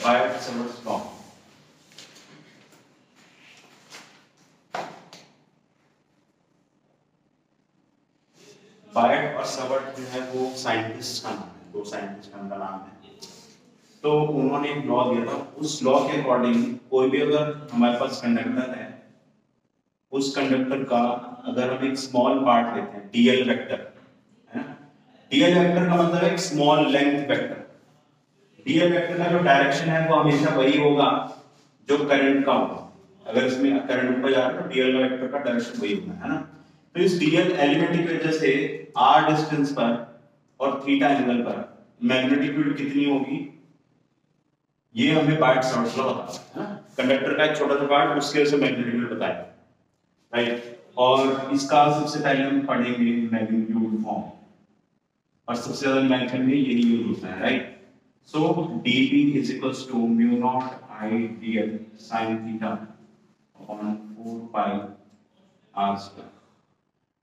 बायट-सावर्ट्स law. बायट और Savart जो है वो साइंटिस्ट का नाम है, दो साइंटिस्ट का नाम है। तो उन्होंने एक लॉ दिया था, उस लॉ के अकॉर्डिंग कोई भी अगर हमारे पास कंडक्टर है, उस कंडक्टर का अगर हम एक स्मॉल पार्ट लेते हैं, डीएल वेक्टर है ना, डीएल वेक्टर का मतलब है small length vector. DL vector का जो डायरेक्शन है वो हमेशा वही होगा जो करंट का होगा। अगर इसमें करंट ऊपर जा रहा है तो डीएल वेक्टर का डायरेक्शन वही होगा, है ना। तो इस डीएल एलिमेंट की वजह से आर डिस्टेंस पर और थीटा एंगल पर मैग्नेटिक फील्ड कितनी होगी, ये हमें बायट-सावर्ट्स लॉ बताता है ना। कंडक्टर का एक छोटा सा पार्ट, उसके वजह से मैग्नेटिक फील्ड बताएगा, राइट। और इसका सबसे पहले हम पढ़ेंगे मैग्नीट्यूड फॉर्म, और सबसे ज्यादा मैथ में यही यूज होता है, right. So dp is equals to mu naught I dl sin theta upon 4 pi r square।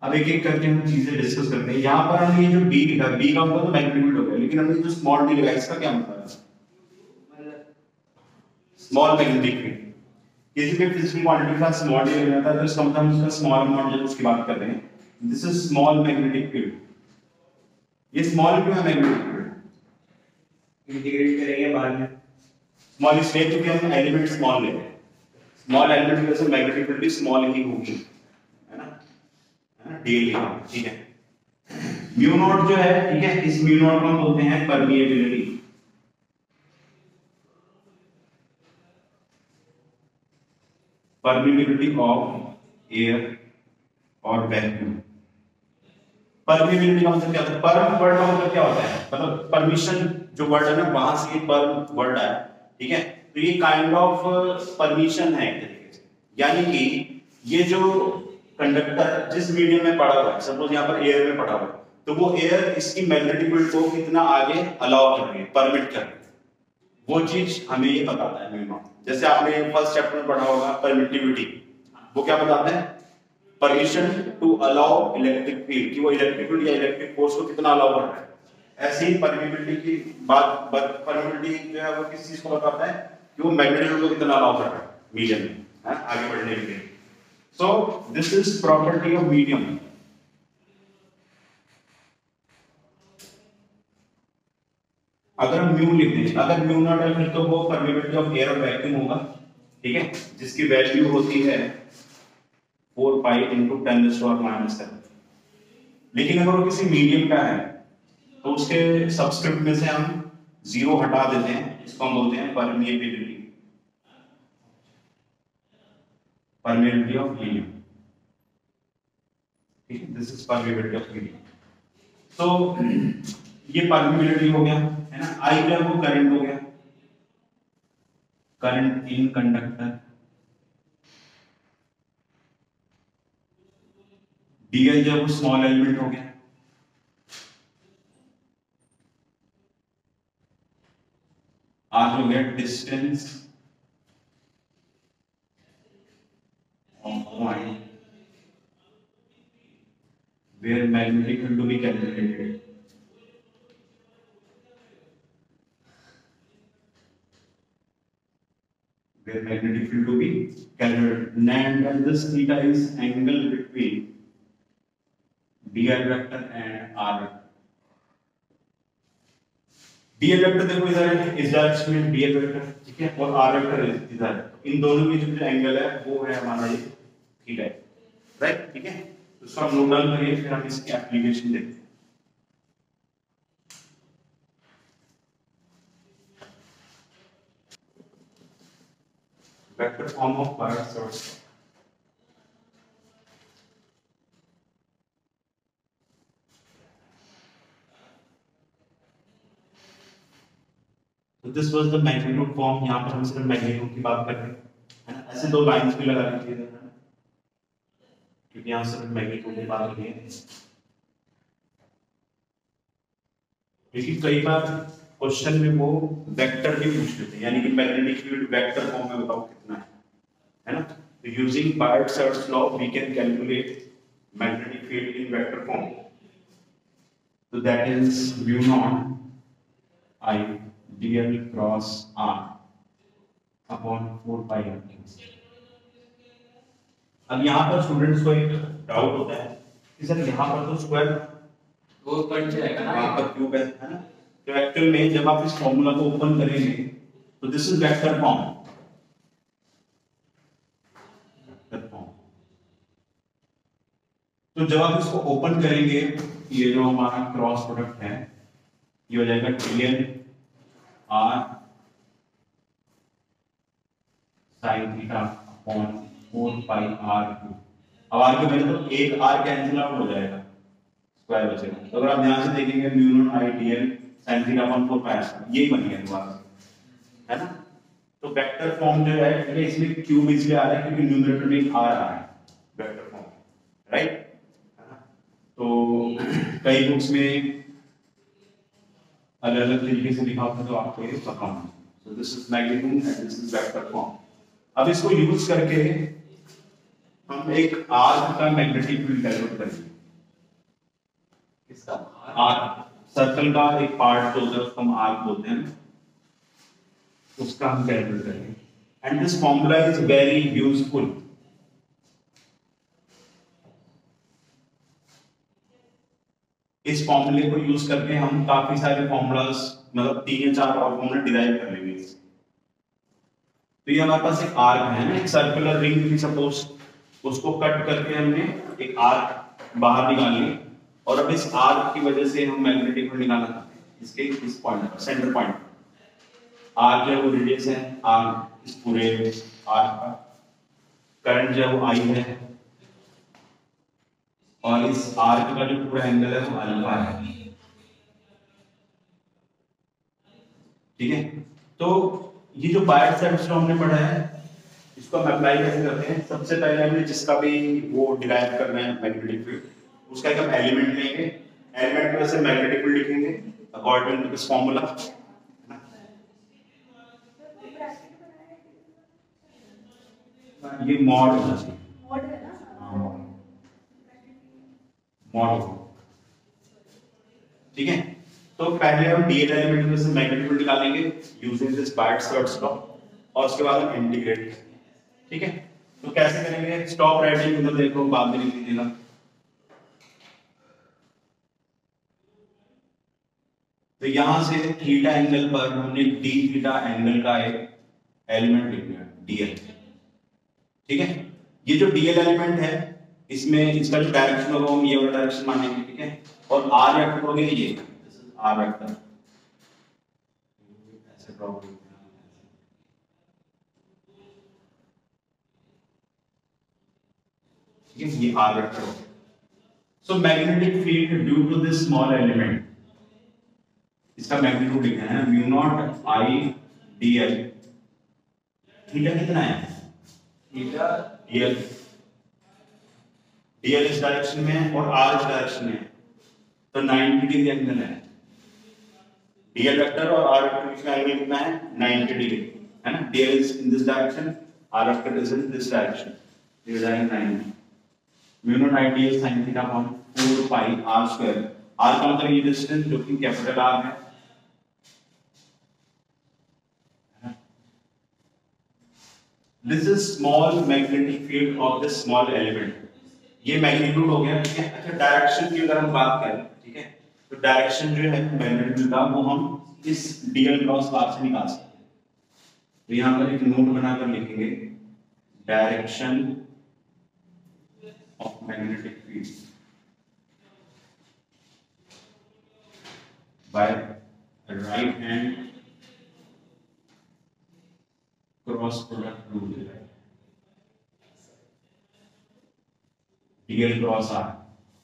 अब एक एक करके हम चीजें डिस्कस करते हैं। यहाँ पर हमने ये जो b लिखा, b का मतलब तो मैग्नीट्यूड हो गया, लेकिन हमने जो स्मॉल d लिखा इसका क्या मतलब है? Small magnetic field. किसी भी फिजिकल क्वांटिटी का स्मॉल d लिखा जाता है तो इसका मतलब हम उसका स्मॉल अमाउंट जब उसकी बात कर रहे हैं, this is small magnetic field. ये स्मॉल क्यों है मैग्नेटिक फील्ड? इंटीग्रेट करेंगे बाद में। स्मॉल इसलिए क्योंकि हम एलिमेंट स्मॉल ले रहे हैं, स्मॉल एलिमेंट की वजह से मैग्नेटिक फील्ड भी स्मॉल ही होगी, है ना, डीएल, ठीक है। म्यू नॉट जो है, ठीक है, इस म्यू नॉट को हम बोलते हैं परमिएबिलिटी। परमिएबिलिटी ऑफ एयर और वैक्यूम। परमिएबिलिटी का मतलब क्या होता है? परम वर्ड का मतलब क्या होता है? मतलब परमिशन जो वर्ड है ना, वहां से ये परम वर्ड आया, ठीक है। तो ये काइंड ऑफ परमिशन है एक तरीके से, यानी कि ये जो कंडक्टर जिस मीडियम में पड़ा हुआ है, सपोज यहाँ पर एयर में पड़ा हुआ है, तो वो एयर इसकी मैग्नेटिक फील्ड को कितना आगे अलाउ कर रही है, परमिट कर रही है, वो चीज हमें ये बताता है म्यू नॉट। जैसे आपने फर्स्ट चैप्टर में पढ़ा होगा परमिटिविटी, वो क्या बताता है? Permission to allow electric field, कि वो इलेक्ट्रिक फील्ड या इलेक्ट्रिक फोर्स को कितना अलाउ कर रहा है। ऐसे ही परमिटिविटी की बात, परमिटिविटी जो है वो किस चीज को बताता है कि वो मैग्नेटिक फील्ड को कितना अलाउ कर रहा है मीडियम में, है आगे बढ़ने के लिए। So this is property of medium. अगर हम म्यू लिख दें, अगर म्यू नॉट है फिर तो वो परमिटिविटी ऑफ एयर और वैक्यूम होगा, ठीक है, जिसकी वैल्यू होती है 4 पाई इंटू 10⁻⁻⁷। लेकिन अगर वो किसी मीडियम का है तो उसके सबस्क्रिप्ट में से हम 0 हटा देते हैं, इसको हम बोलते हैं परमिएबिलिटी, परमिएबिलिटी ऑफ मीडियम, ठीक है, this is permeability of medium. तो ये परमिएबिलिटी हो गया, है ना। आई जो है वो करंट हो गया, करंट इन कंडक्टर। डीएल जो है वो स्मॉल एलिमेंट हो गया, आर हो गया distance of point where magnetic field to be calculated, where magnetic field to be calculated, and this theta is angle between dl vector and r vector। dl vector देखो इधर है, इस direction में dl vector, ठीक है, और r vector इधर है। इन दोनों में जो एंगल है वो है हमारा ये थीटा, राइट, ठीक है। तो इसको हम नोट डाउन करिए, फिर हम इसकी एप्लीकेशन देखते हैं। Vector form of Biot Savart's. तो this was the magnitude form. यहाँ पर हम सिर्फ मैग्नीट्यूड की बात कर रहे हैं, है ना। ऐसे दो लाइंस भी लगा लीजिए, क्योंकि यहाँ सिर्फ मैग्नीट्यूड की बात हो रही है। लेकिन कई बार क्वेश्चन में वो वेक्टर भी पूछ लेते हैं, यानी कि मैग्नेटिक फील्ड वेक्टर फॉर्म में बताओ कितना है ना। तो using Biot Savart's law we can calculate magnetic field in vector form. तो that is mu not I dl cross r, upon 4 pi R cube. अब यहाँ पर स्टूडेंट्स को एक डाउट होता है कि सर यहाँ पर तो स्क्वायर वो कट जाएगा ना, यहाँ पर क्यूब है ना। तो एक्चुअल में जब आप इस फॉर्मूला को ओपन करेंगे तो दिस इज वेक्टर फॉर्म। तो जब आप इसको ओपन करेंगे, ये जो हमारा क्रॉस प्रोडक्ट है ये हो जाएगा dl r sin theta upon 4 pi r cube. अब r के वैल्यू तो एक r कैंसिल आउट हो जाएगा, स्क्वायर बचेगा। तो अगर आप ध्यान से देखेंगे mu naught i dl sin theta upon 4 pi r, यही बन गया दोबारा, है ना। तो वेक्टर फॉर्म जो है इसमें क्यूब इसलिए आ रहा है क्योंकि न्यूमरेटर में r आ रहा है, वेक्टर फॉर्म, राइट। तो कई बुक्स में अलग अलग तरीके से लिखा होता है, तो आपको ये पता होना। So this is magnitude and this is vector form. अब इसको यूज करके हम एक आर्क का मैग्नेटिक फील्ड कैलकुलेट करेंगे। किसका? आर्क, सर्कल का एक पार्ट जो होता है उसको हम आर्क बोलते हैं, उसका हम कैलकुलेट करेंगे। And this formula is very useful. इस फॉर्मूले को यूज करके हम काफी सारे फॉर्मूलास, मतलब 3 या 4 और फॉर्मूला डिराइव कर लेंगे। तो ये हमारे पास एक आर्क है ना, एक सर्कुलर रिंग थी सपोज, उसको कट करके हमने एक आर्क बाहर निकाल ली, और अब इस आर्क की वजह से हम मैग्नेटिक फील्ड निकालना चाहते हैं इसके इस पॉइंट पर, सेंटर पॉइंट। आर्क जो है वो रेडियस है, आर्क इस पूरे आर्क का करंट जो है वो आई है, और इस आर्क का जो पूरा एंगल है वो अल्फा है, ठीक है। तो ये जो बायसेप्स जो हमने पढ़ा है इसको हम अप्लाई कैसे करते हैं। सबसे पहले हमने जिसका भी वो डिराइव करना है मैग्नेटिक फील्ड, उसका एक हम एलिमेंट लेंगे, एलिमेंट में से मैग्नेटिक फील्ड लिखेंगे अकॉर्डिंग टू दिस फॉर्मूला। ये मॉड होना चाहिए, मॉड है ना, मॉड, ठीक है। तो पहले हम डीएल एलिमेंट में से मैग्नेटिक फील्ड निकालेंगे यूजिंग दिस बायसेप्स लॉ, और उसके बाद हम इंटीग्रेट, ठीक है। तो कैसे करेंगे, स्टॉप राइटिंग, उधर देखो बाद में लिख दीजिएगा। तो यहां से थीटा एंगल पर हमने डी थीटा एंगल का एक एलिमेंट लिख दिया डीएल, ठीक है। ये जो डीएल एलिमेंट है इसमें इसका जो डायरेक्शन होगा हम ये वाला डायरेक्शन मानेंगे, ठीक है। और आर वेक्टर हो गया ये, आर वेक्टर ऐसे ड्रॉ करेंगे, ठीक है, ये आर वेक्टर हो गया। So magnetic field due to this small element, इसका मैग्नीट्यूड लिखना है mu naught I d l. Theta कितना है, थीटा डीएल, डीएल इस डायरेक्शन में है और आर इस डायरेक्शन में है, तो 90 डिग्री एंगल है। डीएल वेक्टर और आर वेक्टर के बीच में एंगल कितना है, 90 डिग्री, है ना। D l is in this direction, R vector is in this direction, ये हो जाएगा 90। Mu naught I d l sin theta upon 4 pi r square. r का मतलब ये डिस्टेंस जो कि कैपिटल R है, this is small magnetic field of this small element. ये मैग्नीट्यूड हो गया, ठीक है। अच्छा, डायरेक्शन की अगर हम बात करें, ठीक है, तो डायरेक्शन जो है मैग्नेटिक फील्ड का वो हम इस डीएल क्रॉस आर से निकाल सकते हैं। तो यहां पर एक नोट बनाकर लिखेंगे, direction of magnetic field by right hand cross product rule, d l cross R.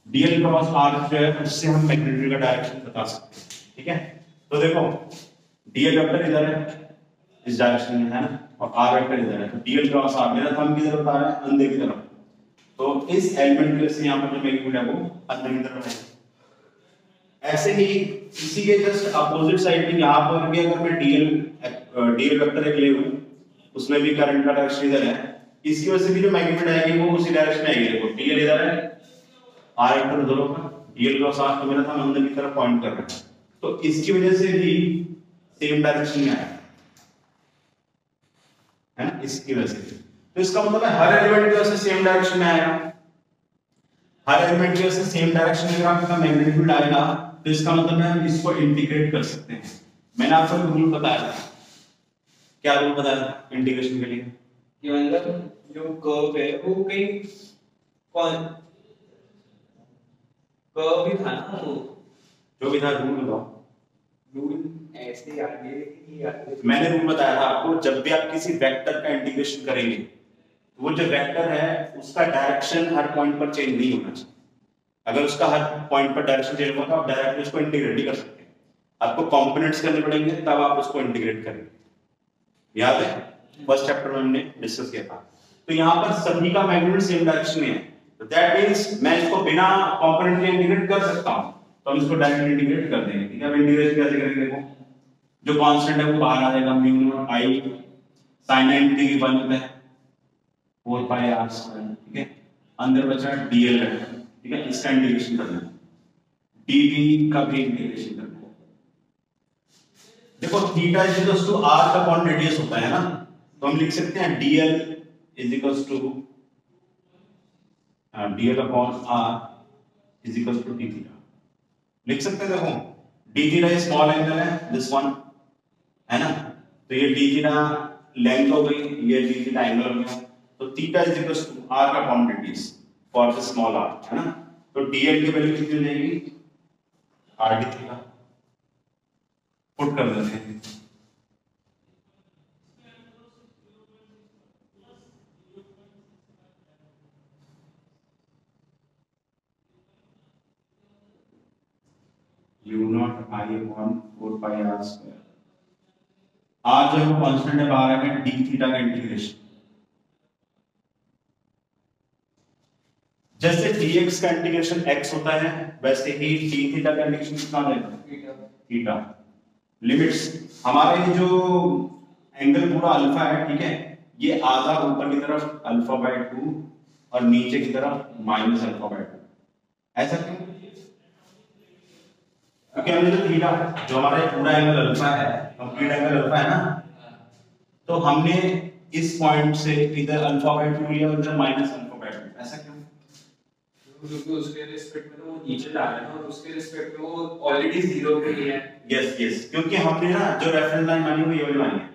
D l cross R जो है उससे हम मैग्नेटिक का डायरेक्शन बता सकते हैं, ठीक है। तो देखो डीएल वेक्टर इधर है इस डायरेक्शन में, है ना, और आर वेक्टर इधर है। तो डीएल क्रॉस आर, मेरा थंब किधर बता रहा है, अंदर की तरफ। तो इस एलिमेंट की वजह से यहाँ पर जो मैग्नीट्यूड है वो अंदर की तरफ है। ऐसे ही इसी के जस्ट अपोजिट साइड में यहाँ पर भी अगर मैं डीएल वेक्टर एक ले लूं, उसमें भी करंट का डायरेक्शन इधर है, इसकी वजह से भी जो मैग्नीट्यूड आएगी वो उसी डायरेक्शन में आएगी। देखो डीएल इधर है, आर वेक्टर उधर होगा, डीएल क्रॉस आर तो मेरा था अंदर की तरफ पॉइंट कर रहा है, तो इसकी वजह से भी सेम डायरेक्शन में आएगा। है ना, इसकी वजह से। तो इसका मतलब है हर एलिमेंट की वजह से सेम डायरेक्शन में आएगा, हर एलिमेंट की वजह से सेम डायरेक्शन में आपका मैग्नेटिक फील्ड आएगा। तो इसका मतलब है हम इसको इंटीग्रेट कर सकते हैं। मैंने आपको रूल बताया था, क्या रूल बताया था इंटीग्रेशन के लिए? कि मतलब जो कर्व है वो कहीं कौन कर्व भी था ना, वो जो भी था रूल बताओ। रूल ऐसे आगे कि आगे। मैंने रूल बताया था आपको, जब भी आप किसी वेक्टर का इंटीग्रेशन करेंगे तो वो जो वेक्टर है उसका डायरेक्शन हर पॉइंट पर चेंज नहीं होना चाहिए। अगर उसका हर पॉइंट पर डायरेक्शन चेंज होगा तो आप डायरेक्टली उसको इंटीग्रेट नहीं कर सकते, आपको कंपोनेंट्स करने पड़ेंगे तब आप उसको इंटीग्रेट करेंगे। याद है फर्स्ट चैप्टर में हमने डिस्कस किया था। तो यहाँ पर सभी का मैग्नीट्यूड सेम डायरेक्शन में है, तो दैट मींस मैं इसको बिना कंपोनेंट के इंटीग्रेट कर सकता हूं। तो हम इसको डायरेक्ट इंटीग्रेट कर देंगे। ठीक है, अब इंटीग्रेशन कैसे करेंगे? देखो, जो कांस्टेंट है वो बाहर आ जाएगा, म्यू नॉट आई sin 90 की 1 है 4 पाई r स्क्वायर। ठीक है, अंदर बचा dl वेक्टर। ठीक है, इसका इंटीग्रेशन करना है, dv का भी इंटीग्रेशन करना है। देखो theta is equals to r का अपॉन रेडियस होता है ना, तो हम लिख सकते हैं dl is equals to dl upon r is equals to d theta. लिख सकते हैं। देखो d थीटा स्मॉल एंगल है, दिस वन है ना, तो ये d थीटा लेंथ हो गई, ये d थीटा एंगल हो गया। तो theta is equals to r का upon radius for the small r, है ना। तो dl की वैल्यू कितनी हो जाएगी? r d theta. पुट कर देते हैं। u not i upon 4 pi r square. r जो है वो कांस्टेंट है, बाहर आ गया d थीटा का इंटीग्रेशन। जैसे dx का इंटीग्रेशन x होता है वैसे ही d थीटा का इंटीग्रेशन कितना हो जाएगा? थीटा। लिमिट्स, हमारे जो एंगल पूरा अल्फा है, ठीक है, ये आधा ऊपर की तरफ अल्फा बाय 2 और नीचे की तरफ माइनस अल्फा बाय 2। ऐसा क्यों? क्योंकि हमने जो थीटा, जो हमारा पूरा एंगल अल्फा है, कंप्लीट एंगल अल्फा है ना, तो हमने इस पॉइंट से इधर अल्फा बाय 2 लिया, इधर माइनस अल्फा बाय 2। ऐसा क्यों? क्योंकि उसके रिस्पेक्ट में तो वो नीचे जा रहा है ना, और उसके रिस्पेक्ट में वो ऑलरेडी 0 पे ही है। यस यस, क्योंकि हमने ना जो रेफरेंस लाइन मानी हुई है वही मानी है।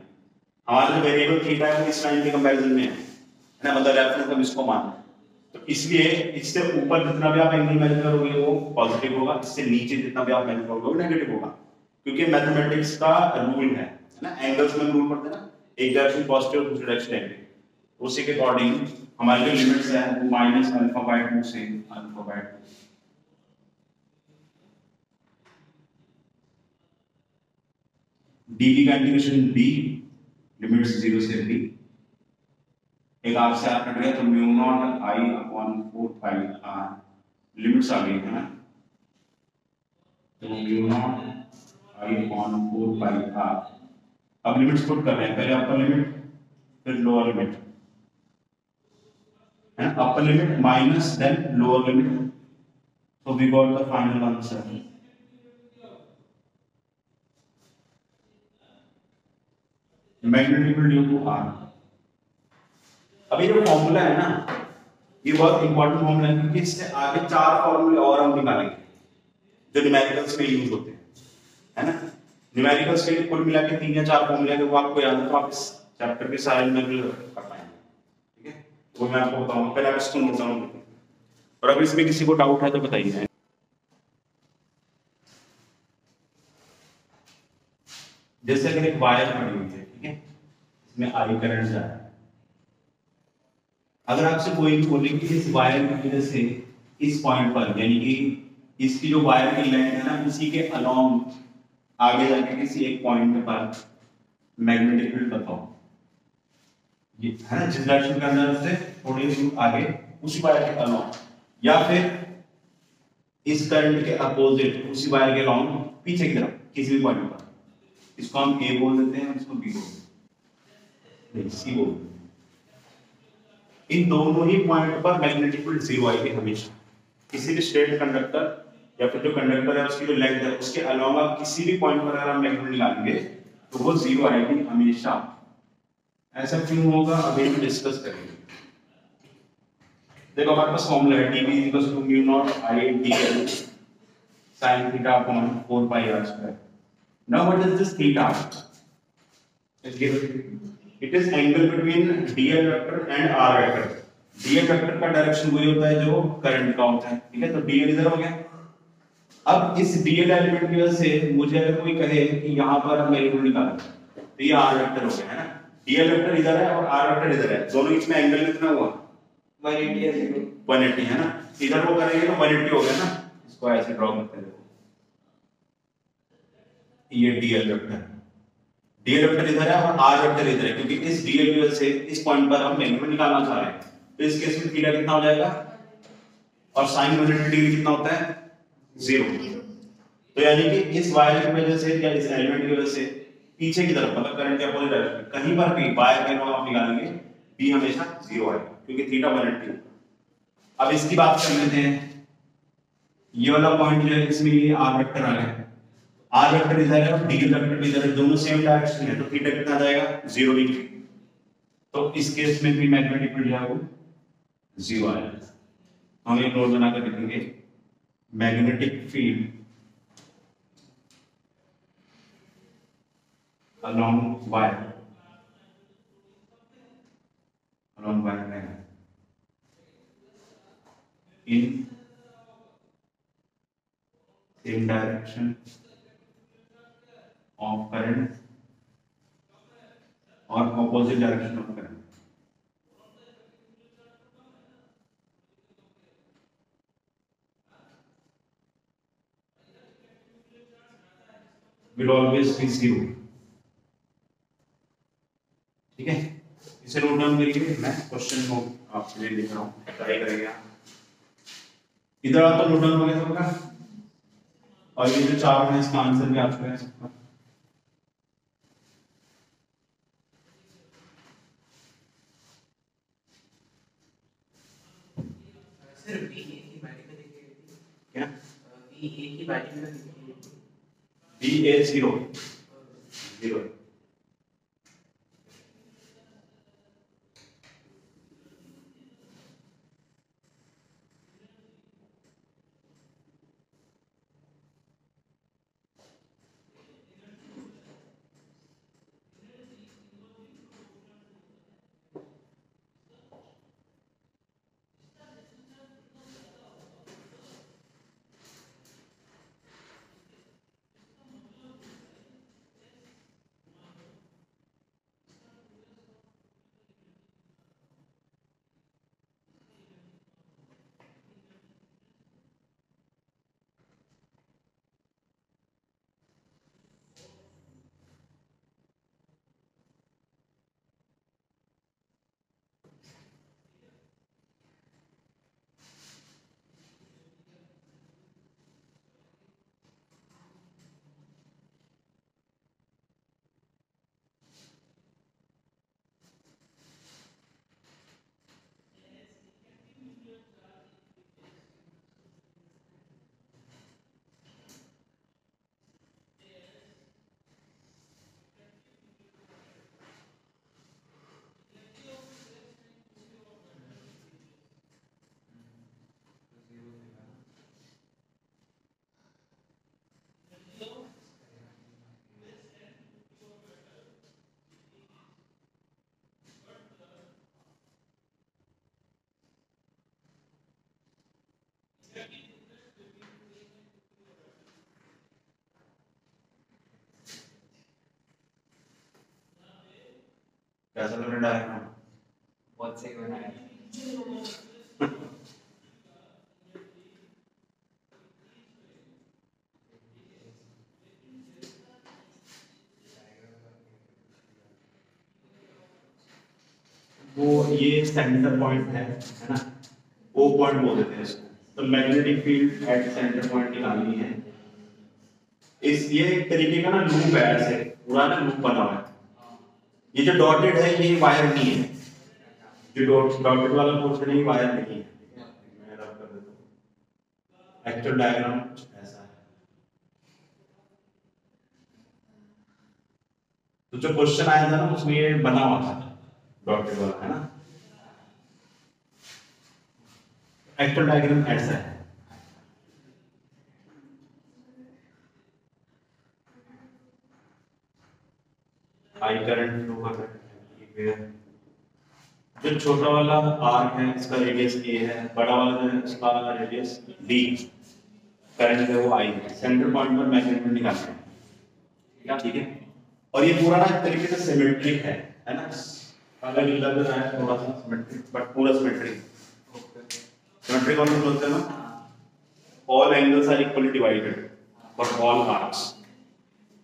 हमारा जो वेरिएबल थीटा है वो इस लाइन के कंपैरिजन में है ना, मतलब रेफरेंस हम इसको मान रहे हैं। तो इसलिए इससे ऊपर जितना भी आप एंगल मेजर करोगे वो पॉजिटिव होगा, इससे नीचे जितना भी आप मेजर करोगे वो नेगेटिव होगा, क्योंकि मैथमेटिक्स का रूल है ना, एंगल्स में रूल पढ़ते हैं ना, एक डायरेक्शन पॉजिटिव दूसरी डायरेक्शन नेगेटिव। उसी के अकॉर्डिंग हमारी जो लिमिट्स है वो माइनस अल्फा बाय 2 से अल्फा बाय 2। डी का इंटीग्रेशन b, लिमिट्स 0 से b, एक r से r कट गया तो mu not i upon 4 pi r, limits आ गई है ना, तो mu not i upon 4 pi r। अब लिमिट्स पुट कर रहे हैं, पहले अपर लिमिट फिर लोअर लिमिट, है ना, upper limit minus then lower limit, so we got the final answer। Magnetic field due to r। अब ये जो फॉर्मूला है ना, ये बहुत इंपॉर्टेंट फॉर्मूला है, क्योंकि इससे आगे 4 फॉर्मूले और हम निकालेंगे जो न्यूमेरिकल्स में यूज होते हैं, है ना। न्यूमेरिकल्स के लिए कुल मिला के 3 या 4 फॉर्मूले अगर वो आपको याद है तो आप इस चैप्टर के सारे में भी कर पाएंगे। ठीक है, वो मैं आपको बताऊंगा, पहले आप इसको नोट डाउन करें, और अगर इसमें किसी को डाउट है तो बताइए। जैसे अगर एक वायर पड़ी हुई है, ठीक है, इसमें आई करंट जा रहा है, अगर आपसे कोई बोले कि इस वायर की वजह से इस पॉइंट पर, यानी कि इसकी जो वायर की लेंथ है ना उसी के अलोंग आगे जाके किसी एक पॉइंट पर मैग्नेटिक फील्ड बताओ, ये है ना, जिस डायरेक्शन के अंदर से थोड़ी दूर आगे उसी वायर के अलोंग, या फिर इस करंट के अपोजिट उसी वायर के अलोंग पीछे की तरफ किसी भी पॉइंट पर, इसको हम ए बोल देते हैं, इसको बी बोल देते हैं, सी बोल देते हैं। इन दोनों ही पॉइंट पर मैग्नेटिक फील्ड 0 आएगी हमेशा। किसी भी स्ट्रेट कंडक्टर या फिर जो कंडक्टर है उसकी जो लेंथ है उसके अलावा किसी भी पॉइंट पर अगर हम मैग्नेटिक फील्ड निकालेंगे तो वो 0 आएगी हमेशा। ऐसा क्यों होगा अभी हम डिस्कस करेंगे। देखो हमारे पास फॉर्मूला है dv equals to mu not I dl sin theta upon 4 pi r square. Now what is this theta? It is angle between dl vector and r vector. dl vector का direction वही होता है जो current का होता है, ठीक है। तो dl इधर हो गया। अब इस dl एलिमेंट की वजह से मुझे अगर कोई कहे कि यहां पर हम एलिमेंट निकालें तो ये r वेक्टर हो गया है ना। dl वेक्टर इधर है और r वेक्टर इधर है, दोनों बीच में एंगल कितना हुआ? 180 है 0 180 है ना। इधर वो करेंगे तो 180 हो गया ना। इसको ऐसे ड्रॉ करते हैं, देखो ये dl वेक्टर, dl वेक्टर इधर है और r वेक्टर इधर है, क्योंकि इस dl की वजह से इस पॉइंट पर हम एलिमेंट निकालना चाह रहे हैं। तो इस केस में थीटा कितना हो जाएगा और sin 180 डिग्री कितना होता है? 0। तो यानी कि इस वायर की वजह से या इस एलिमेंट की वजह से पीछे की तरफ मतलब करंट के अपोजिट डायरेक्शन कहीं पर भी वायर के आप निकालेंगे b हमेशा 0 आएगा, क्योंकि थीटा 180। अब इसकी बात कर लेते हैं। ये वाला पॉइंट जो है इसमें ये r वेक्टर आ गया, r वेक्टर इधर है और d वेक्टर भी इधर है, दोनों सेम डायरेक्शन है, तो थीटा कितना आ जाएगा? 0 डिग्री। तो इस केस में भी मैग्नेटिक फील्ड जो है वो 0 आएगा। हम एक नोट बनाकर लिखेंगे, magnetic field along wire line in same direction of current or opposite direction of current will always be 0। ठीक है, इसे नोट डाउन करिए। मैं क्वेश्चन को आपके लिए लिख रहा हूँ, ट्राई करेंगे आप। इधर आप तो नोट डाउन हो गया सबका, और ये जो चार्ट है इसका आंसर भी आपको है सबका। सर v a की वैल्यू में देखिए क्या v a की वैल्यू में देखिए b a 0 कैसा लग रहा है? बहुत सही बनाया वो ये सेंटर पॉइंट है ना, ओ पॉइंट बोल देते हैं इसको। तो magnetic field at centre point निकालनी है। इस ये एक तरीके का ना लूप है, ऐसे पूरा ना लूप बना हुआ है। ये जो डॉटेड है ये वायर नहीं है, जो डॉटेड वाला पोर्शन है ये वायर नहीं है। मैं रब कर देता हूं, एक्चुअल डायग्राम कुछ ऐसा है। तो जो क्वेश्चन आया था ना उसमें ये बना हुआ था, डॉटेड वाला है ना। एक्चुअल डायग्राम ऐसा है। आई करंट फ्लो कर रहा है, जो छोटा वाला आर्क है इसका रेडियस ए है, बड़ा वाला जो है उसका रेडियस डी, करंट है वो आई है। सेंटर पॉइंट पर मैग्नेट निकालते हैं, ठीक है। और ये पूरा ना एक तरीके से सिमेट्रिक है ना, अलग अलग लग रहा है थोड़ा सा सिमेट्रिक, बट पूरा सिमेट्रिक। सिमेट्रिक और बोलते हैं ना, all angles are equally divided for all arcs.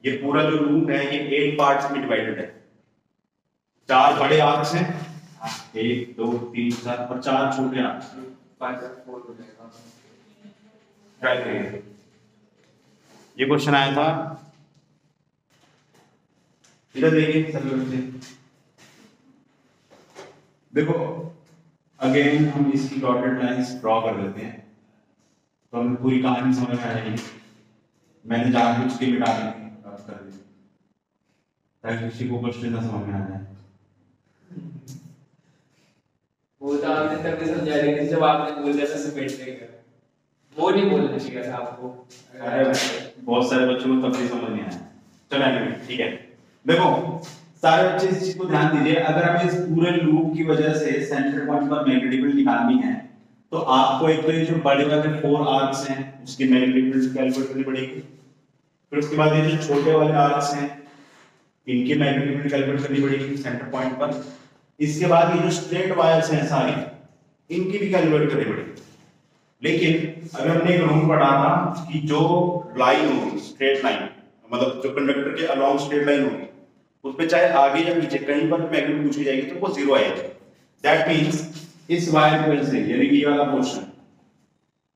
ये पूरा जो लूप है ये 8 पार्ट्स में डिवाइडेड है। 4 बड़े आर्क्स हैं, 1 2 3 4, और 4 छोटे आर्क्स। ट्राई करिए, ये क्वेश्चन आया था, इधर देखिए सभी बच्चे देखो। अगेन हम इसकी डॉटेड लाइंस ड्रॉ कर लेते हैं तो हमें पूरी कहानी समझ में आ जाएगी। मैंने जानबूझ के मिटा दी कर दी ताकि किसी को क्वेश्चन ना समझ में आ जाए। वो तो आपने तभी समझा दिया जब आपने बोल दिया था सिमेट्रिक है, वो नहीं बोलना चाहिए था आपको। अरे बहुत सारे बच्चों को तब भी समझ नहीं आया। चलो ठीक है, देखो सारे बच्चे इस चीज को ध्यान दीजिए। अगर हमें इस पूरे लूप की वजह से सेंटर पॉइंट पर मैग्नेटिक फील्ड निकालनी है तो आपको एक तो ये जो बड़े वाले 4 आर्क्स हैं उसकी मैग्नेटिक फील्ड कैलकुलेट करनी पड़ेगी। फिर उसके बाद ये जो छोटे वाले आर्क्स हैं इनकी मैग्नेटिक फील्ड कैलकुलेट करनी पड़ेगी सेंटर पॉइंट पर। इसके बाद ये जो स्ट्रेट वायर्स हैं सारी इनकी भी कैलकुलेट करनी पड़ेगी। लेकिन अगर हमने एक रूल पढ़ा था कि जो लाइन होगी स्ट्रेट लाइन, मतलब जो कंडक्टर के अलोंग स्ट्रेट लाइन होगी उसपे चाहे आगे या पीछे कहीं पर मैग्नेट पूछी जाएगी तो वो जीरो आएगा। दैट मींस इस वायर की वजह से, यानी कि ये वाला पोर्शन,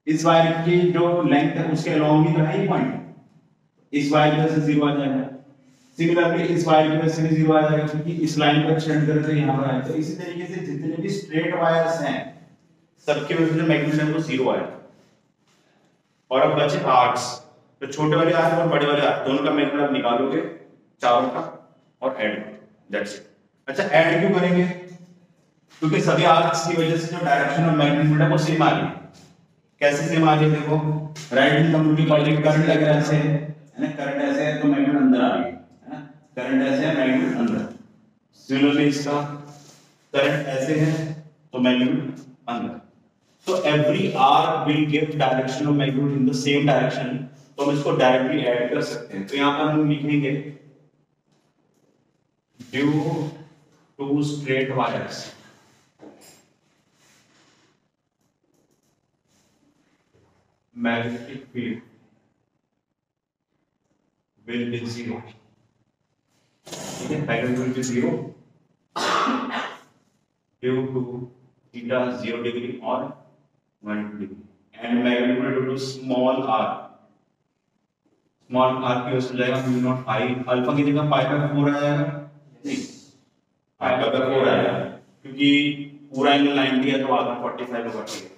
इस वायर की जो लेंथ है उसके अलोंग ही तो है ये पॉइंट, इस वायर की वजह से जीरो आ जाएगा। सिमिलरली इस वायर की वजह से भी जीरो आ जाएगा क्योंकि इस लाइन को एक्सटेंड करके यहां पर आए। तो इसी तरीके से जितने भी स्ट्रेट वायर्स हैं सबके वजह से मैग्नेट है वो जीरो आएगा। और अब बचे आर्क्स, तो छोटे वाले आर्क और बड़े वाले आर्क दोनों का मैग्नेट आप निकालोगे चारों का और ऐड करो, दैट्स इट। अच्छा ऐड क्यों करेंगे? क्योंकि सभी आर्क्स की वजह से जो डायरेक्शन ऑफ मैग्नेट है वो सेम आ रही है। कैसे सेम आ रही है? देखो राइट हैंड थंब की पॉजिटिव करंट अगर ऐसे है ना, करंट ऐसे है तो मैग्नेट अंदर आ रही है ना, करंट ऐसे है मैग्नेट अंदर। सिमिलरली इसका करंट ऐसे है तो मैग्नेट अंदर। So every arc will give direction of magnet in the same direction, तो हम इसको डायरेक्टली ऐड कर सकते हैं। तो यहाँ पर हम लिखेंगे due to straight wires magnetic field will be zero। ठीक है, magnetic field will be zero due to theta 0 degree or 1 degree and magnetic field due to small r, small r की वजह से जाएगा म्यू नॉट i, अल्फा की जगह पाई by 4 आ जाएगा, नहीं पाई बाय 4 आएगा क्योंकि पूरा एंगल 90 है तो आधा 45 होगा, ठीक है।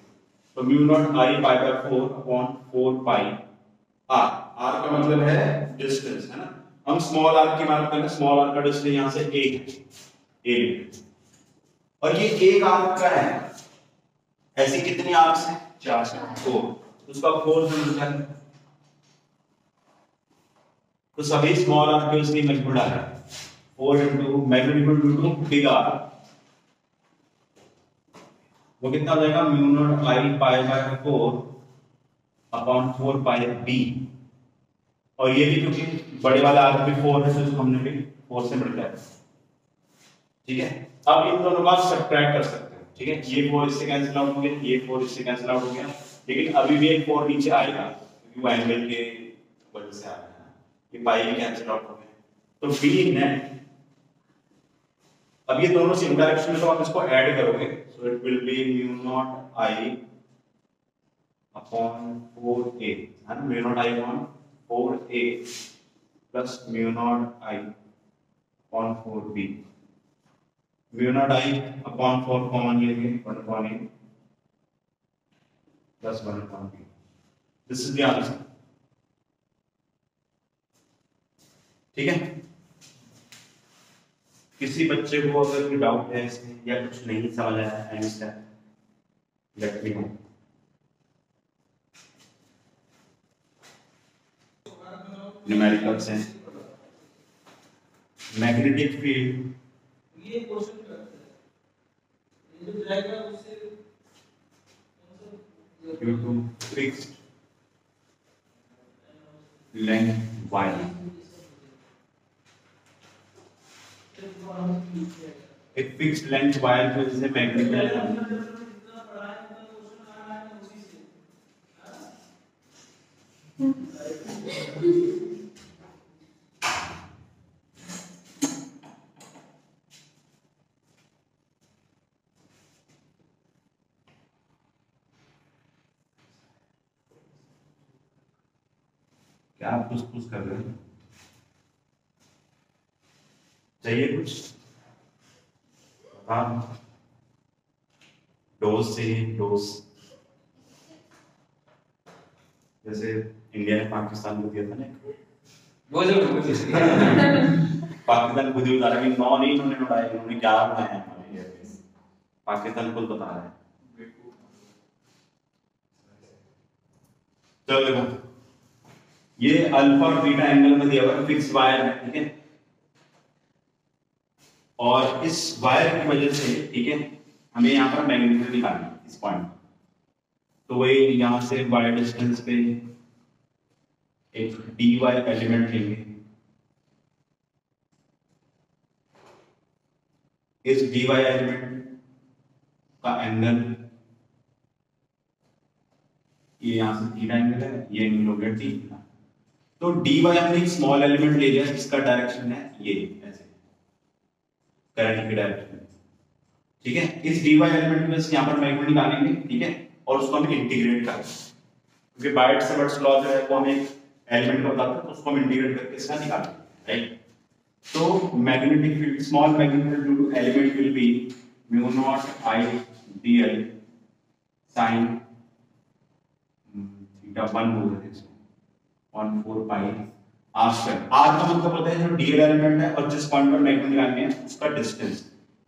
तो mu not i pi by 4 upon 4 pi r, r का मतलब है डिस्टेंस है ना। हम स्मॉल r की बात करें, स्मॉल r का डिस्टेंस यहां से 1 a, और ये एक आर्क का है। ऐसी कितनी आर्क्स हैं? 4, उसका 4 से मिलता है तो सभी स्मॉल आर्क के उसकी मैग्नीट्यूड आ रहा है 4 into magnitude due to big R, वो कितना हो जाएगा? Mu not i pi by 4 upon 4 pi b। और ये भी क्योंकि बड़े वाला आर्क भी 4 है तो इसको हमने भी 4 से मल्टीप्लाई किया, ठीक है। अब इन दोनों का सब्ट्रैक्ट कर सकते हैं, ठीक है। ये 4 इससे कैंसिल आउट हो गया, ये 4 इससे कैंसिल आउट हो गया, लेकिन अभी भी एक 4 नीचे आएगा क्योंकि वो एंगल के वजह से आ रहा है। ये पाई भी कैंसिल आउट हो गया तो b नेट। अब ये दोनों सेम डायरेक्शन में तो आप इसको ऐड करोगे, so it will be mu not i upon 4a, है ना, mu naught i upon 4a plus mu naught i upon 4b। Mu naught i upon 4 common लेंगे 1 upon a plus 1 upon b। This is the answer, ठीक है। किसी बच्चे को अगर कोई डाउट है इसमें या कुछ नहीं समझ आया है लेट मी नो। न्यूमेरिकल्स हैं, मैग्नेटिक फील्ड ये क्वेश्चन करते हैं, ये जो जाएगा उससे due to fixed length y, एक fixed length y की वजह से मैग्नेटिक क्या आप कुछ कर रहे हैं? चाहिए कुछ? हाँ, डोज चाहिए, डोज जैसे इंडिया ने पाकिस्तान को दिया था ना, वो जो पाकिस्तान खुद ही बता रहा है कि 9 नहीं इन्होंने उड़ाए, इन्होंने क्या उड़ाए हैं हमारे एयरबेस, पाकिस्तान खुद बता रहा है। चलो देखो, ये अल्फा और बीटा एंगल में दिया हुआ है, फिक्स वायर है, ठीक है, और इस वायर की वजह से, ठीक है, हमें यहाँ पर मैग्नीट्यूड निकालना है इस पॉइंट। तो वही यहाँ से वाई डिस्टेंस पे एक dy एलिमेंट लेंगे, इस dy एलिमेंट का एंगल, ये यहाँ से थीटा एंगल है, ये एंगल हो गया थीटा। तो dy हमने एक स्मॉल एलिमेंट ले लिया जिसका डायरेक्शन है ये, ऐसे करंट की डायरेक्शन, ठीक है। इस dy एलिमेंट में से यहाँ पर मैग्नीट्यूड निकालेंगे, ठीक है, और उसको हम इंटीग्रेट करेंगे, क्योंकि बायट-सेवर्ट्स लॉ जो है वो हमें एलिमेंट का बताता है, तो उसको हम इंटीग्रेट करके इसका निकालेंगे, राइट। तो magnetic field, small magnetic due to element will be mu not I dl sin theta 1 बोल रहे हैं, 1/4 पाई r स्क्वायर। r का मतलब होता है जो dl एलिमेंट है और जिस पॉइंट पर मैग्नेट निकालनी है उसका डिस्टेंस,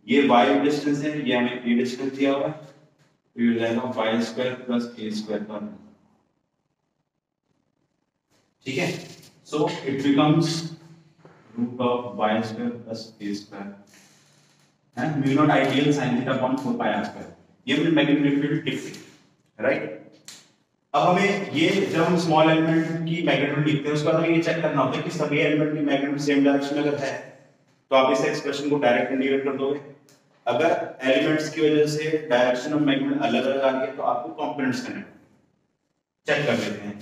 ये y डिस्टेंस है, ये हमें a डिस्टेंस दिया हुआ है, तो ये हो जाएगा y square plus a square का, ठीक है। So it becomes root of y square plus a square है mu not I dl sin theta 1/4 pi r square, ये हमने मैग्नेटिक फील्ड लिख दी, राइट। अब हमें ये जब हम स्मॉल एलिमेंट की मैग्नीट्यूड लिखते हैं उसके बाद हमें ये चेक करना होता है कि सभी एलिमेंट की मैग्नीट्यूड सेम डायरेक्शन में अगर है तो आप इस एक्सप्रेशन को डायरेक्ट इंटीग्रेट कर दोगे। अगर एलिमेंट्स की वजह से डायरेक्शन ऑफ मैग्नीट्यूड अलग अलग आ रही है तो आपको कंपोनेंट्स करने चेक कर लेते हैं।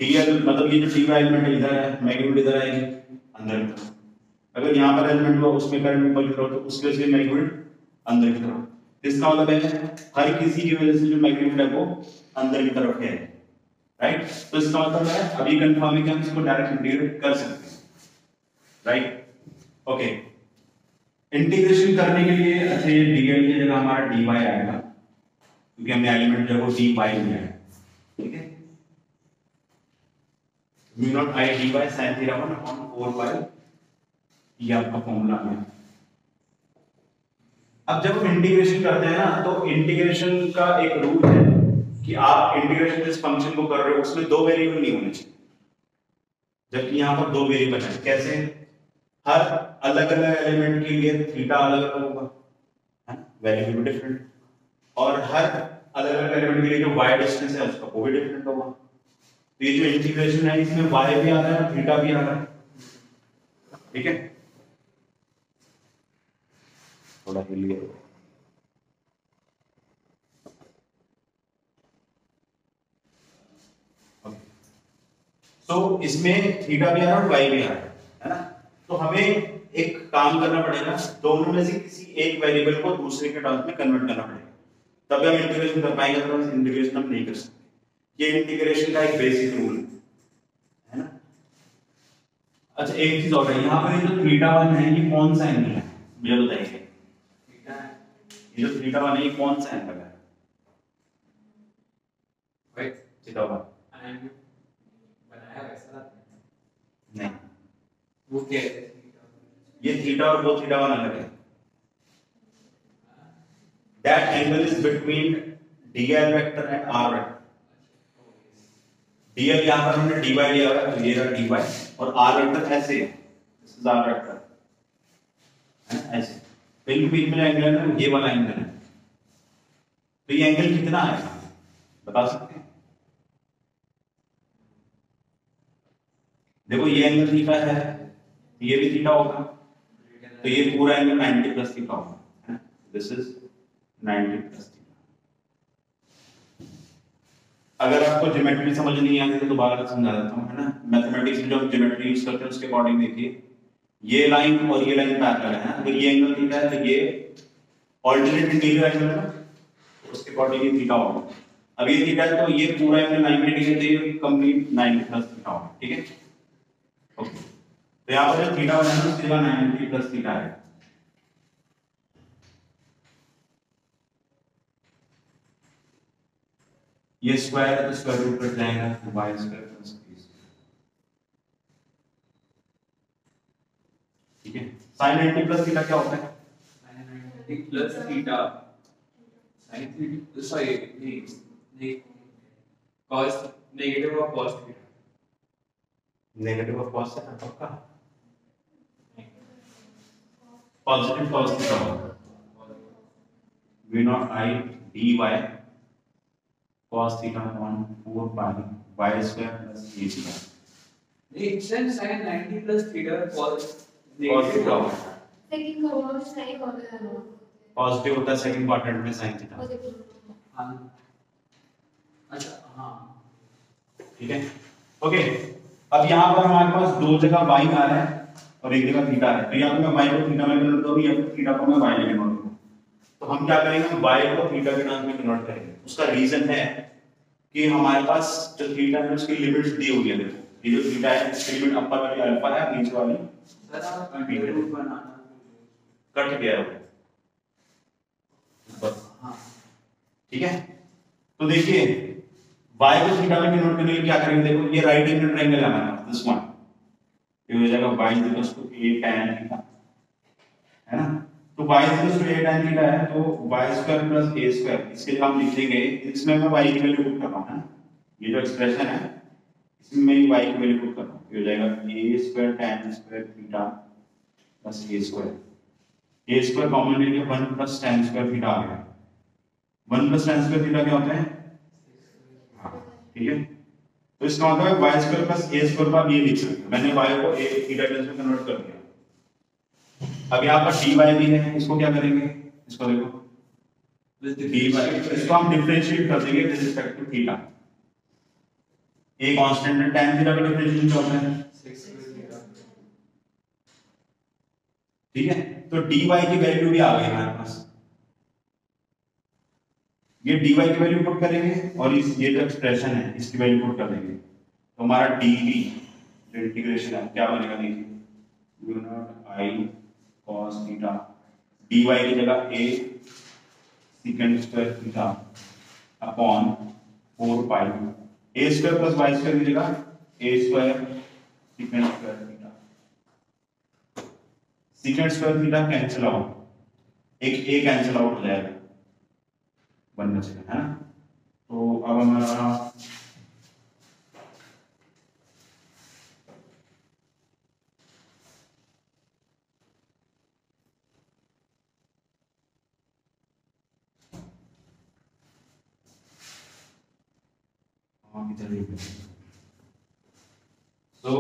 dl मतलब ये जो dy एलिमेंट इधर है, मैग्नीट्यूड इधर आएगी अंदर की तरफ, अगर यहाँ पर एलिमेंट हुआ उसमें करंट ऊपर की तरफ तो उसकी वजह से मैग्नीट्यूड अंदर की तरफ, इसका मतलब है हर किसी की वजह से जो मैग्नीट्यूड है वो अंदर की तरफ है, राइट। तो इसका मतलब है अभी कंफर्म है कि हम इसको डायरेक्ट इंटीग्रेट कर सकते हैं, राइट। ओके, इंटीग्रेशन करने के लिए अच्छा ये dl की जगह हमारा dy आएगा क्योंकि हमने एलिमेंट जो है वो dy लिया है, ठीक है। Mu not I dy sin theta 1/4 पाई, ये आपका फॉर्मूला है। अब जब हम इंटीग्रेशन करते हैं ना तो इंटीग्रेशन का एक रूल है कि आप इंटीग्रेशन जिस फंक्शन को कर रहे हो उसमें दो वेरिएबल नहीं होने चाहिए, जबकि यहाँ पर दो वेरिएबल है। कैसे? हर अलग अलग एलिमेंट के लिए थीटा अलग अलग होगा, वेरिएबल डिफरेंट, और हर अलग अलग एलिमेंट के लिए जो y डिस्टेंस है उसका वो भी डिफरेंट होगा। तो ये जो इंटीग्रेशन है इसमें y भी आ रहा है, थीटा भी आ रहा है, ठीक है। थोड़ा हिल गया, तो इसमें थीटा भी आ रहा है और y भी आ रहा है ना। तो हमें एक काम करना पड़ेगा, दोनों में से किसी एक वेरिएबल को दूसरे के टर्म्स में कन्वर्ट करना पड़ेगा, तब हम इंटीग्रेशन कर पाएंगे, अदरवाइज इंटीग्रेशन हम नहीं कर सकते। ये इंटीग्रेशन का एक बेसिक रूल है ना। अच्छा एक चीज और है, यहाँ पर ये जो थीटा 1 है ये कौन सा एंगल है मुझे बताइए। ये जो थीटा 1 है ये कौन सा एंगल है? थीटा 1 बनाया वैसा नहीं, वो क्या है? ये थीटा और वो थीटा 1 अलग है। That angle is between dl vector and r vector. dl यहां पर हमने dy लिया हुआ है, तो ये रहा dy, और r वेक्टर ऐसे, दिस इज r वेक्टर, है ना, ऐसे। तो इनके बीच में जो एंगल है ना, ये वाला एंगल है। तो ये एंगल कितना है बता सकते हैं? देखो ये एंगल थीटा है, ये भी थीटा होगा, तो ये पूरा एंगल 90 प्लस थीटा होगा। This is 90 plus theta. अगर आपको ज्योमेट्री समझ नहीं आती तो दोबारा समझा देता हूँ, है ना। मैथमेटिक्स में जो हम ज्योमेट्री यूज करते हैं उसके अकॉर्डिंग देखिए, ये लाइन और ये लाइन पैरेलल है, अगर ये एंगल थीटा है तो ये ऑल्टरनेट इंटीरियर एंगल है, उसके अकॉर्डिंग ये थीटा होगा। अब ये थीटा है तो ये पूरा एंगल 90 डिग्री है, तो ये कंप्लीट 90 प्लस थीटा होगा, ठीक है। ओके, तो यहाँ पर जो थीटा बना है उसकी जगह 90 प्लस थीटा है। ये स्क्वायर है तो स्क्वायर रूट कट जाएगा, y square plus b square, ठीक है। sin 90 प्लस थीटा क्या होता है? sin 90 plus theta, sin theta, sorry नहीं cos negative of cos theta, negative of cos theta पक्का, पॉजिटिव cos थीटा होगा, v0 i dy cos theta upon 4 pi y square plus a theta. नहीं sin 90 plus theta cos cos theta होगा, second quadrant sign होता है, positive होता है second quadrant में sin theta, हां अच्छा हां ठीक है। ओके, अब यहाँ पर हमारे पास दो जगह y आ रहा है और एक जगह थीटा है, तो या तो मैं y को थीटा में कन्वर्ट करूँ या फिर थीटा को मैं y में कन्वर्ट करूँ। तो हम क्या करेंगे, हम y को थीटा के टर्म्स में कन्वर्ट करेंगे। उसका रीजन है कि हमारे पास जो थीटा है उसकी लिमिट्स दी हुई है। देखो ये जो थीटा है इसकी लिमिट अपर वाली अल्फा है, नीचे वाली सर आप अंडर रूट बनाना कट गया है बस, हां ठीक है। तो देखिए y को थीटा में कन्वर्ट करने के लिए क्या करेंगे, देखो ये राइट एंगल ट्रायंगल है हमारे पास, दिस वन, ये हो जाएगा y a tan थीटा, है ना। तो y a tan थीटा है तो y square plus a square, इसके लिए हम लिखेंगे, इसमें मैं y की वैल्यू पुट कर रहा हूं, है ना। ये जो एक्सप्रेशन है इसमें मैं y की वैल्यू पुट कर रहा हूं, ये हो जाएगा a square tan square theta plus a square common ले लिया, 1 प्लस tan स्क्वायर थीटा आ गया। 1 प्लस tan स्क्वायर थीटा क्या होता है, हां ठीक है। तो इसका मतलब है y square plus a square का ये लिख सकते हैं, मैंने y को a थीटा टर्म्स में कन्वर्ट कर दिया। अब यहाँ पर dy भी है, इसको क्या करेंगे, इसको देखो dy, इसको हम डिफरेंशिएट कर देंगे विद रिस्पेक्ट टू थीटा। एक कांस्टेंट है, tan थीटा का डिफरेंशिएशन क्या होता है, 6 थीटा, ठीक है। तो dy की वैल्यू भी आ गई हमारे पास, ये dy की वैल्यू पुट करेंगे और इस ये जो एक्सप्रेशन है इसकी वैल्यू पुट कर देंगे, तो हमारा dv जो इंटीग्रेशन है क्या बनेगा, देखिए u0 i cos theta, dy की जगह a secant square theta upon 4 pi a square plus y square की जगह a square secant square theta, secant square theta cancel out, एक a कैंसिल आउट हो जाएगा, वन बचेगा, है ना। तो अब हमारा तो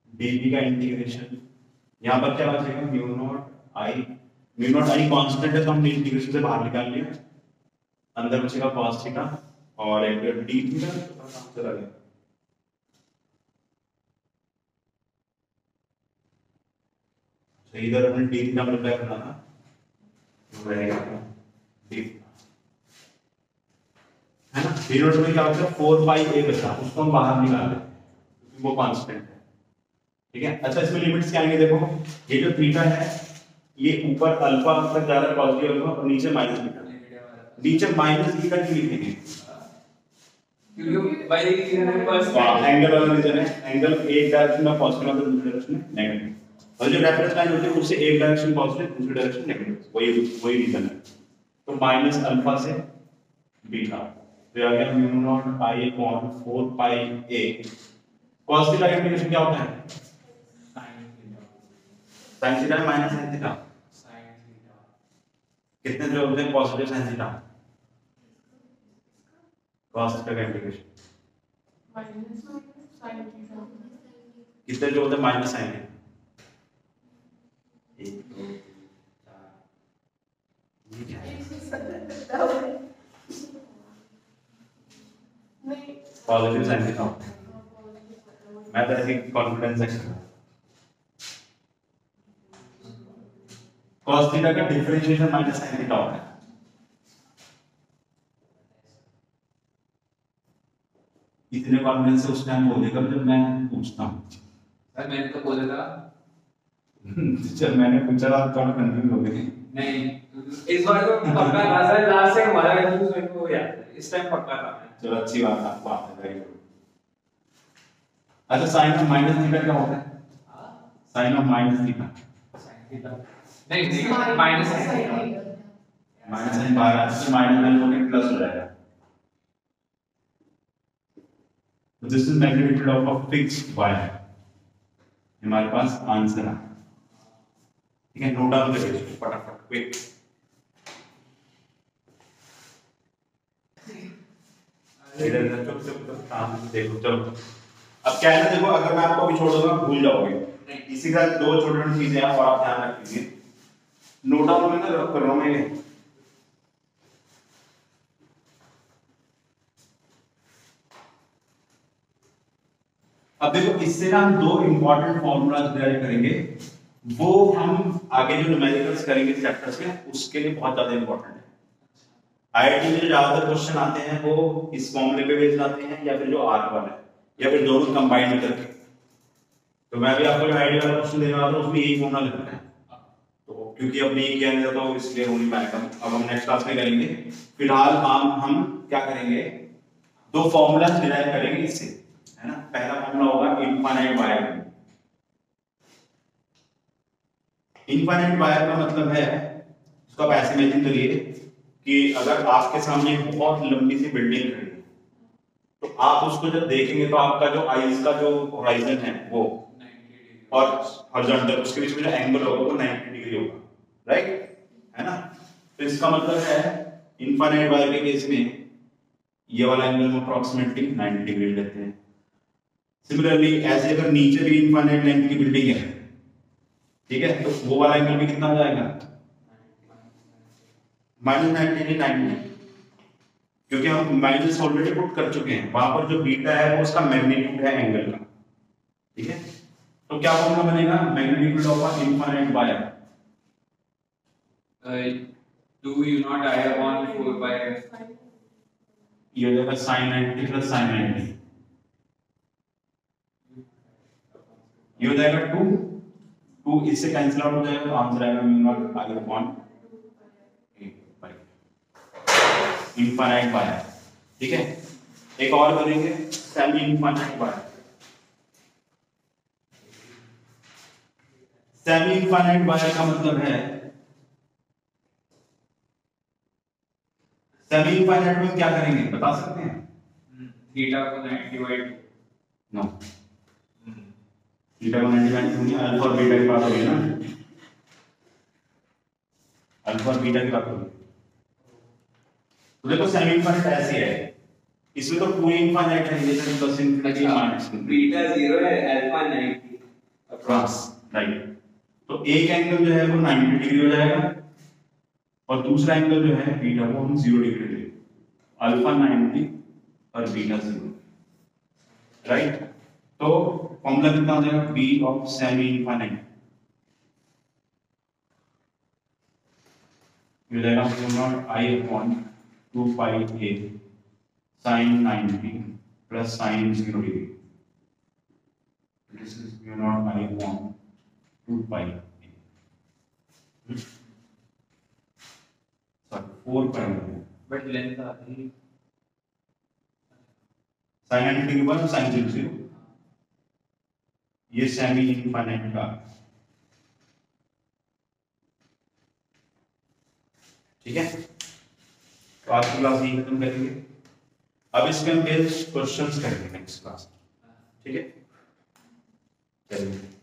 dv का इंटीग्रेशन यहाँ पर क्या बचेगा, म्यू नॉट आई कांस्टेंट है तो हमने इंटीग्रेशन से बाहर निकाल लिया, अंदर बचेगा cos थीटा और एक d थीटा चला गया। तो इधर हमने d थीटा मल्टीप्लाई करना था, तो रहेगा d, है ना। v नॉट में क्या होता है 4 पाई a बचा, उसको हम बाहर निकाल लेते हैं क्योंकि वो कांस्टेंट है, ठीक है। अच्छा इसमें लिमिट्स क्या आएंगे, देखो ये जो थीटा है ये ऊपर अल्फा तक जा रहा है, पॉजिटिव अल्फा, और नीचे माइनस थीटा, नीचे माइनस थीटा क्यों लिखेंगे, क्योंकि y की जगह मेरे पास एंगल वाला रीजन है, एंगल एक डायरेक्शन में पॉजिटिव और दूसरे डायरेक्शन में नेगेटिव, और जो रेफरेंस लाइन होती है उससे एक डायरेक्शन पॉजिटिव दूसरी डायरेक्शन नेगेटिव, वही रीजन है। तो माइनस अल्फा से बीटा, तो आ गया म्यू नॉट आई अपॉन 4 पाई ए। cos थीटा का इंटीग्रेशन क्या होता है? sin theta minus sin theta. कितने जो होते हैं positive sin theta? cos theta का इंटीग्रेशन कितने जो होते हैं माइनस sin थीटा? 1 2 4 ये क्या है? पॉजिटिव sin थीटा होता है। मैं तो ऐसी कॉन्फिडेंस है। cos थीटा का डिफरेंशिएशन माइनस sin थीटा होता है। इतने कॉन्फिडेंस से उस टाइम बोलेगा जब मैं पूछता हूँ। सर मैंने तो बोला था। जब मैंने पूछा था थोड़ा कंफ्यूज हो गए। नहीं इस बार तो पक्का था सर, लास्ट से हमारा कंफ्यूज मेरे को याद है, इस टाइम पक्का था। चलो अच्छी बात है, आपको आता है, वेरी गुड। अच्छा साइन ऑफ माइनस थीटा क्या होता है? साइन ऑफ माइनस थीटा नहीं माइनस माइनस साइन बाहर आता है, माइनस साइन होकर प्लस हो जाएगा। तो this is magnitude of a fixed wire. हमारे पास आंसर है, ठीक है। नोट डाउन करिए फटाफट क्विक। इधर चुप चुप चुप काम देखो। चलो अब क्या है ना, देखो अगर मैं आपको अभी छोड़ दूंगा भूल जाओगे। इसी का दो छोटी छोटी चीजें हैं और आप ध्यान रखिए। नोट डाउन में ना कर रहा हूं मैं। अब देखो इससे ना हम दो इंपॉर्टेंट फॉर्मूलाज डिराइव करेंगे, वो हम आगे जो न्यूमेरिकल्स करेंगे चैप्टर्स में उसके लिए बहुत ज्यादा इंपॉर्टेंट है। आईआईटी में जो ज्यादातर क्वेश्चन आते हैं वो इस फॉर्मूले पे बेस्ड आते हैं या फिर जो आर वाला है या फिर दोनों कंबाइंड करके। तो मैं भी आपको जो आईडी वाला क्वेश्चन देने वाला हूं उसमें यही फॉर्मूला लिखना है। तो क्योंकि अब नहीं किया गया तो इसलिए हो नहीं पाएगा, अब हम नेक्स्ट क्लास में करेंगे। फिलहाल हम क्या करेंगे, दो फॉर्मूलाज डिराइव करेंगे इससे, है ना। पहला फॉर्मूला होगा इनफाइनाइट वायर। इनफाइनाइट वायर का मतलब है, इसको आप ऐसे इमेजिन करिए कि अगर आपके सामने एक बहुत लंबी सी बिल्डिंग खड़ी है तो आप उसको जब देखेंगे तो आपका जो आईज का जो होराइजन है वो और हॉरिजॉन्टल उसके बीच में जो एंगल होगा वो 90 डिग्री होगा, राइट, है ना। तो इसका मतलब है इनफाइनाइट वायर के केस में ये वाला एंगल हम अप्रोक्सीमेटली 90 डिग्री लेते हैं। सिमिलरली ऐसे अगर नीचे भी इनफाइनाइट लेंथ की बिल्डिंग है, ठीक है, तो वो वाला एंगल भी कितना हो जाएगा? -90 90, क्योंकि हम माइनस ऑलरेडी पुट कर चुके हैं। वहां पर जो बीटा है वो उसका मैग्नीट्यूड है एंगल का, ठीक है। तो क्या फॉर्मूला बनेगा magnitude of infinite wire? 2 u0 I upon 4 by ये हो जाएगा sin 90 प्लस sin 90, ये हो जाएगा 2 इससे कैंसिल आउट हो जाएगा तो आंसर आएगा म्यू0 I अपॉन 8 इनफाइनाइट वायर, ठीक है। एक और करेंगे semi infinite wire. Semi infinite wire का मतलब है, सेमी इनफाइनाइट में क्या करेंगे बता सकते हैं? थीटा को 90 by 2 नो, थीटा को 90 बाई 2 नहीं, अल्फा और बीटा की बात हो रही है ना, अल्फा और बीटा की बात हो रही है। तो देखो सेमी इनफाइनाइट ऐसे है, इसमें तो पूरी इनफाइनाइट है, ये तो प्लस इनफिनिटी माइनस बीटा 0 है, अल्फा 90 अक्रॉस, राइट। तो एक एंगल जो है वो 90 डिग्री हो जाएगा और दूसरा एंगल जो है बीटा वो हम 0 डिग्री लेंगे, अल्फा 90 और बीटा 0, राइट। तो फॉर्मूला कितना हो जाएगा बी ऑफ सेमी इनफाइनाइट, ये हो जाएगा म्यू0 I upon 2 pi a sin 90 plus sin 0 degree, this is म्यू0 I upon 2 pi a, sorry 4 pi a, but length आ रही sin 90 डिग्री पर sin 0 0, ये सेमी इनफाइनाइट का ठीक है, तो आज की क्लास यही खत्म करेंगे। अब इसके हम क्वेश्चंस करेंगे नेक्स्ट क्लास, ठीक है, चलिए।